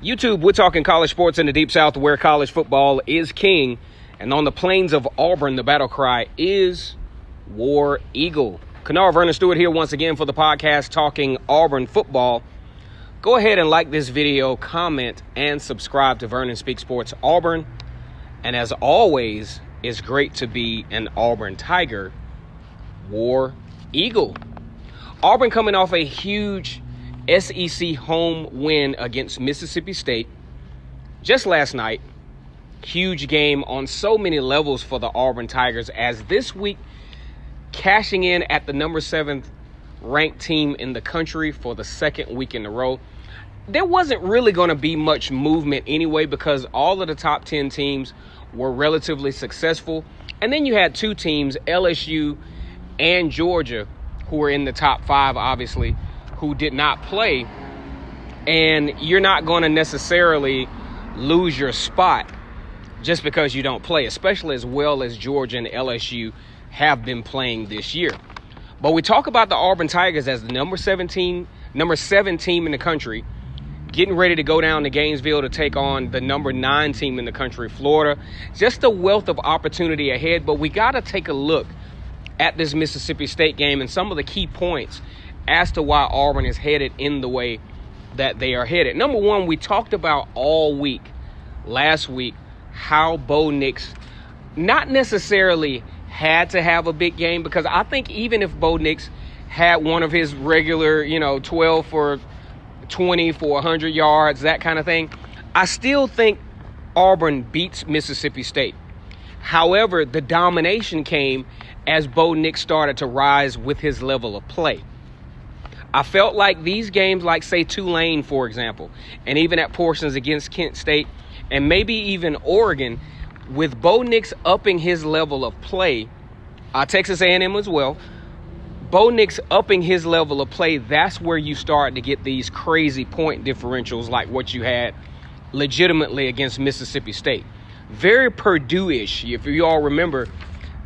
YouTube, we're talking college sports in the Deep South where college football is king. And on the plains of Auburn, the battle cry is War Eagle. Kennard Vernon Stewart here once again for the podcast talking Auburn football. Go ahead and like this video, comment, and subscribe to Vernon Speaks Sports Auburn. And as always, it's great to be an Auburn Tiger. War Eagle. Auburn coming off a huge SEC home win against Mississippi State just last night. Huge game on so many levels for the Auburn Tigers, as this week cashing in at the number 7th ranked team in the country for the second week in a row. There wasn't really going to be much movement anyway because all of the top 10 teams were relatively successful. And then you had two teams, LSU and Georgia, who were in the top 5, obviously, who did not play. And you're not going to necessarily lose your spot just because you don't play, especially as well as Georgia and LSU have been playing this year. But we talk about the Auburn Tigers as the number 7 team in the country, getting ready to go down to Gainesville to take on the number 9 team in the country, Florida. Just a wealth of opportunity ahead, but we got to take a look at this Mississippi State game and some of the key points as to why Auburn is headed in the way that they are headed. Number one, we talked about all week, last week, how Bo Nix not necessarily had to have a big game, because I think even if Bo Nix had one of his regular, 12 for 20 for 100 yards, that kind of thing, I still think Auburn beats Mississippi State. However, the domination came as Bo Nix started to rise with his level of play. I felt like these games, like, say, Tulane, for example, and even at portions against Kent State and maybe even Oregon, with Bo Nix upping his level of play, Texas A&M as well, Bo Nix upping his level of play, that's where you start to get these crazy point differentials like what you had legitimately against Mississippi State. Very Purdue-ish. If you all remember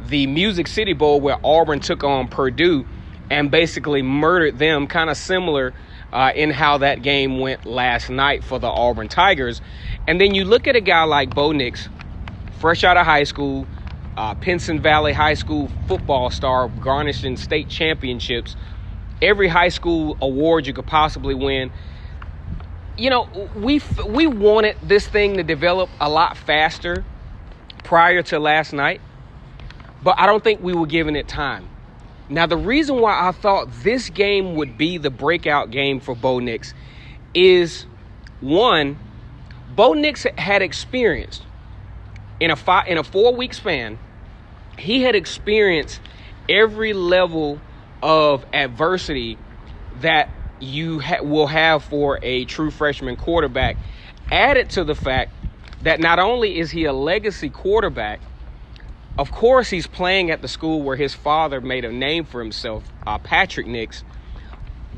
the Music City Bowl where Auburn took on Purdue and basically murdered them, kind of similar in how that game went last night for the Auburn Tigers. And then you look at a guy like Bo Nix, fresh out of high school, Pinson Valley High School football star, garnishing state championships, every high school award you could possibly win. We wanted this thing to develop a lot faster prior to last night, but I don't think we were giving it time. Now, the reason why I thought this game would be the breakout game for Bo Nix is, one, Bo Nix had experienced in a 4-week span, he had experienced every level of adversity that you will have for a true freshman quarterback, added to the fact that not only is he a legacy quarterback, of course he's playing at the school where his father made a name for himself, Patrick Nix,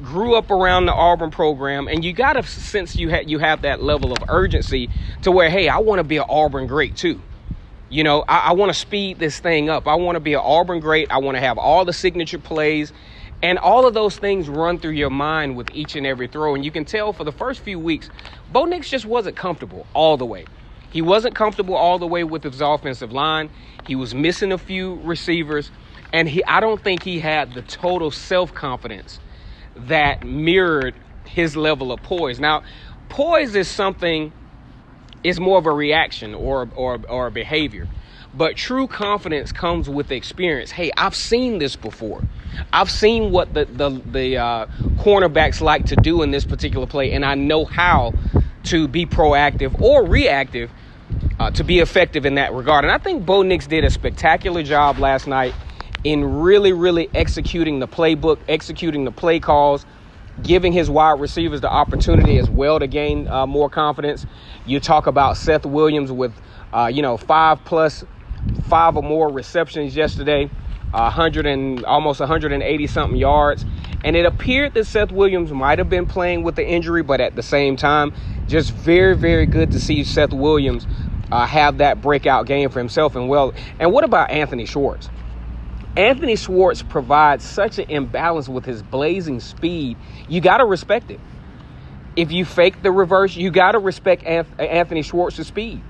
grew up around the Auburn program, and you got to sense you have that level of urgency to where, hey, I want to be an Auburn great too. I want to speed this thing up. I want to be an Auburn great. I want to have all the signature plays. And all of those things run through your mind with each and every throw. And you can tell for the first few weeks, Bo Nix just wasn't comfortable all the way. He wasn't comfortable all the way with his offensive line. He was missing a few receivers. And I don't think he had the total self-confidence that mirrored his level of poise. Now, poise is more of a reaction or a behavior. But true confidence comes with experience. Hey, I've seen this before. I've seen what the cornerbacks like to do in this particular play, and I know how to be proactive or reactive to be effective in that regard. And I think Bo Nix did a spectacular job last night in really, really executing the playbook, executing the play calls, giving his wide receivers the opportunity as well to gain more confidence. You talk about Seth Williams with, 5 or more receptions yesterday, almost 180 something yards. And it appeared that Seth Williams might have been playing with the injury, but at the same time, just very, very good to see Seth Williams have that breakout game for himself. And what about Anthony Schwartz? Anthony Schwartz provides such an imbalance with his blazing speed. You got to respect it. if you fake the reverse, you got to respect Anthony Schwartz's speed.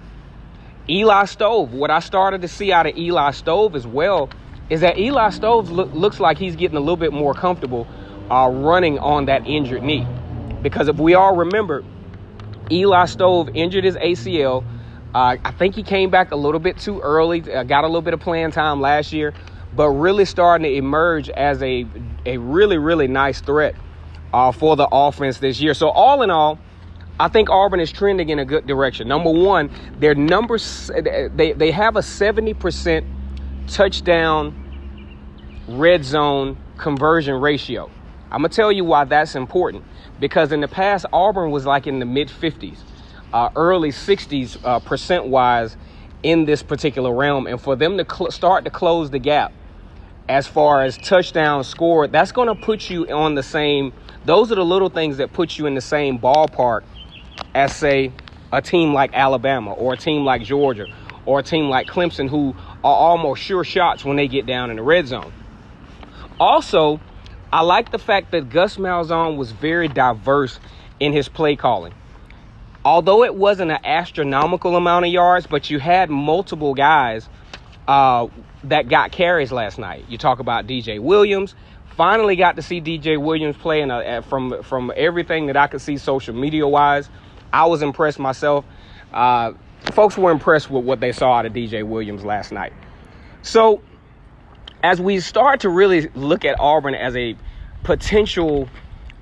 Eli Stove, what I started to see out of Eli Stove as well is that Eli Stove looks like he's getting a little bit more comfortable running on that injured knee. Because if we all remember, Eli Stove injured his ACL. I think he came back a little bit too early, got a little bit of playing time last year, but really starting to emerge as a really, really nice threat for the offense this year. So all in all, I think Auburn is trending in a good direction. Number one, their numbers, they have a 70% touchdown red zone conversion ratio. I'm going to tell you why that's important. Because in the past, Auburn was like in the mid-50s, early 60s percent-wise in this particular realm. And for them to start to close the gap as far as touchdowns scored, that's going to put you on the same. Those are the little things that put you in the same ballpark as, say, a team like Alabama or a team like Georgia or a team like Clemson, who are almost sure shots when they get down in the red zone. Also, I like the fact that Gus Malzahn was very diverse in his play calling. Although it wasn't an astronomical amount of yards, but you had multiple guys that got carries last night. You talk about DJ Williams. Finally got to see DJ Williams play from everything that I could see social media-wise. I was impressed myself. Folks were impressed with what they saw out of DJ Williams last night. So as we start to really look at Auburn as a potential,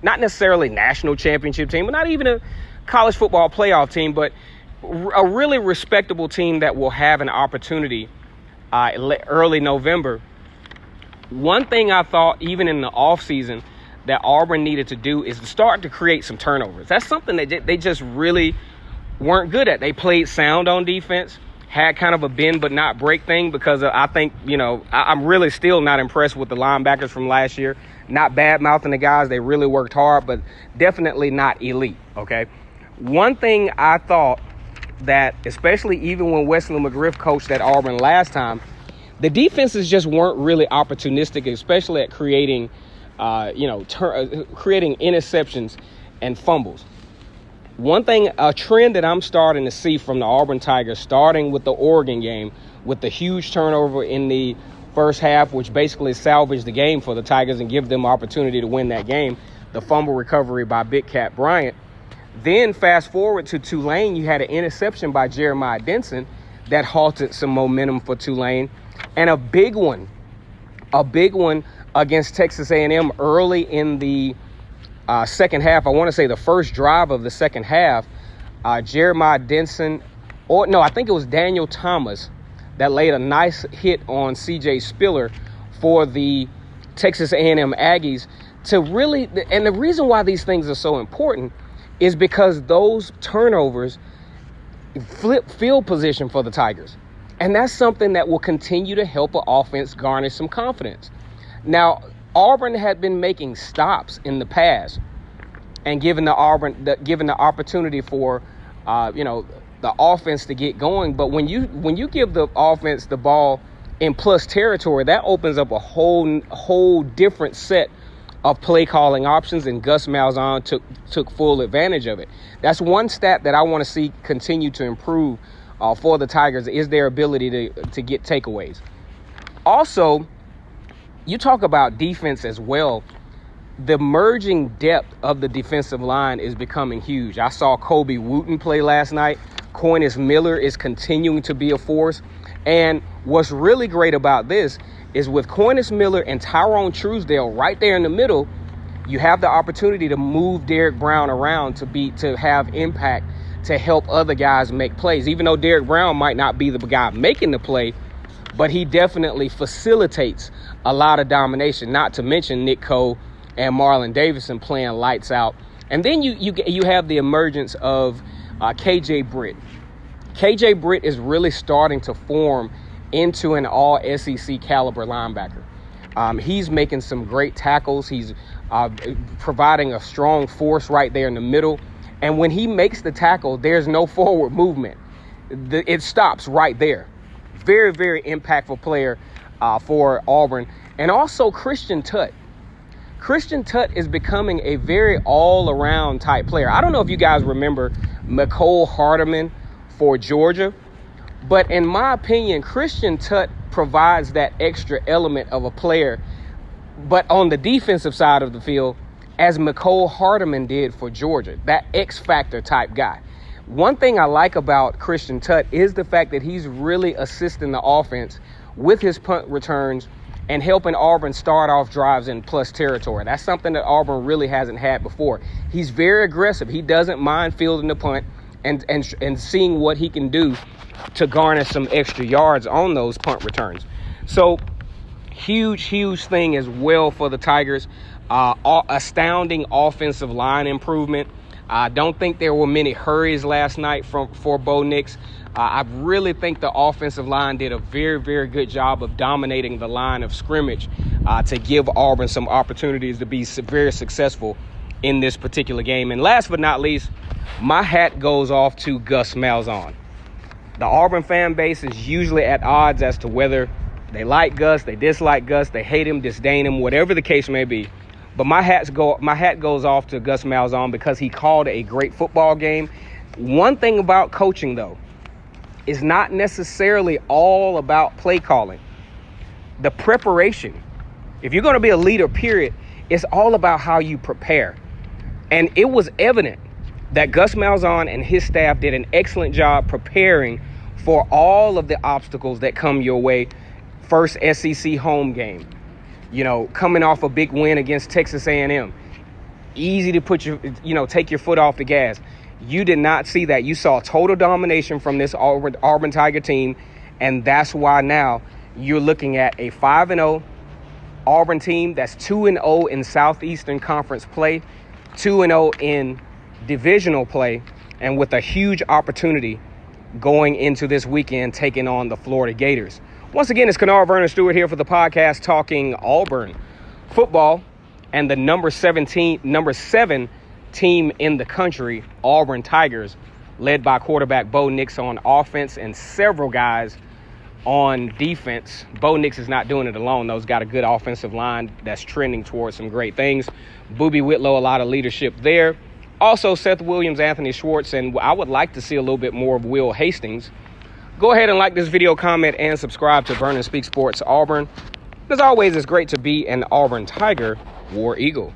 not necessarily national championship team, but not even a college football playoff team, but a really respectable team that will have an opportunity early November. One thing I thought, even in the offseason, that Auburn needed to do is to start to create some turnovers. That's something that they just really weren't good at. They played sound on defense, had kind of a bend but not break thing, because I think, I'm really still not impressed with the linebackers from last year. Not bad-mouthing the guys. They really worked hard, but definitely not elite, okay? One thing I thought that, especially even when Wesley McGriff coached at Auburn last time, the defenses just weren't really opportunistic, especially at creating, creating interceptions and fumbles. One thing, a trend that I'm starting to see from the Auburn Tigers, starting with the Oregon game, with the huge turnover in the first half, which basically salvaged the game for the Tigers and give them opportunity to win that game, the fumble recovery by Big Cat Bryant. Then fast forward to Tulane, you had an interception by Jeremiah Denson that halted some momentum for Tulane, and a big one against Texas A&M early in the second half. I want to say the first drive of the second half, Jeremiah Denson, I think it was Daniel Thomas, that laid a nice hit on C.J. Spiller for the Texas A&M Aggies to really, and the reason why these things are so important is because those turnovers flip field position for the Tigers. And that's something that will continue to help an offense garnish some confidence. Now, Auburn had been making stops in the past and given the opportunity for, the offense to get going. But when you give the offense the ball in plus territory, that opens up a whole different set of play calling options, and Gus Malzahn took full advantage of it. That's one stat that I want to see continue to improve for the Tigers, is their ability to get takeaways. Also, you talk about defense as well. The merging depth of the defensive line is becoming huge. I saw Kobe Wooten play last night. Coinus Miller is continuing to be a force. And what's really great about this is with Coinus Miller and Tyrone Truesdale right there in the middle, you have the opportunity to move Derek Brown around to have impact, to help other guys make plays. Even though Derek Brown might not be the guy making the play, but he definitely facilitates a lot of domination, not to mention Nick Cole and Marlon Davidson playing lights out. And then you have the emergence of KJ Britt. KJ Britt is really starting to form into an all-SEC caliber linebacker. He's making some great tackles. He's providing a strong force right there in the middle. And when he makes the tackle, there's no forward movement. It stops right there. Very, very impactful player for Auburn. And also Christian Tutt. Christian Tutt is becoming a very all-around type player. I don't know if you guys remember McCole Hardeman for Georgia, but in my opinion, Christian Tutt provides that extra element of a player, but on the defensive side of the field, as McCole Hardeman did for Georgia, that X-factor type guy. One thing I like about Christian Tutt is the fact that he's really assisting the offense with his punt returns and helping Auburn start off drives in plus territory. That's something that Auburn really hasn't had before. He's very aggressive. He doesn't mind fielding the punt and seeing what he can do to garner some extra yards on those punt returns. So huge thing as well for the Tigers. Astounding offensive line improvement. I don't think there were many hurries last night for Bo Nix. I really think the offensive line did a very good job of dominating the line of scrimmage to give Auburn some opportunities to be very successful in this particular game. And last but not least, my hat goes off to Gus Malzahn. The Auburn fan base is usually at odds as to whether they like Gus, they dislike Gus, they hate him, disdain him, whatever the case may be. But my hat goes off to Gus Malzahn because he called a great football game. One thing about coaching, though, is not necessarily all about play calling. The preparation, if you're going to be a leader, period, it's all about how you prepare. And it was evident that Gus Malzahn and his staff did an excellent job preparing for all of the obstacles that come your way. First SEC home game, coming off a big win against Texas A&M. Easy to take your foot off the gas. You did not see that. You saw total domination from this Auburn Tiger team, and that's why now you're looking at a 5-0 Auburn team that's 2-0 in Southeastern Conference play, 2-0 in divisional play, and with a huge opportunity going into this weekend taking on the Florida Gators. Once again, it's Kennard Vernon Stewart here for the podcast talking Auburn football and the number 7 team in the country, Auburn Tigers, led by quarterback Bo Nix on offense and several guys on defense. Bo Nix is not doing it alone, though. He's got a good offensive line that's trending towards some great things. Boobie Whitlow, a lot of leadership there. Also, Seth Williams, Anthony Schwartz, and I would like to see a little bit more of Will Hastings. Go ahead and like this video, comment, and subscribe to Vernon Speaks Sports Auburn. As always, it's great to be an Auburn Tiger, War Eagle.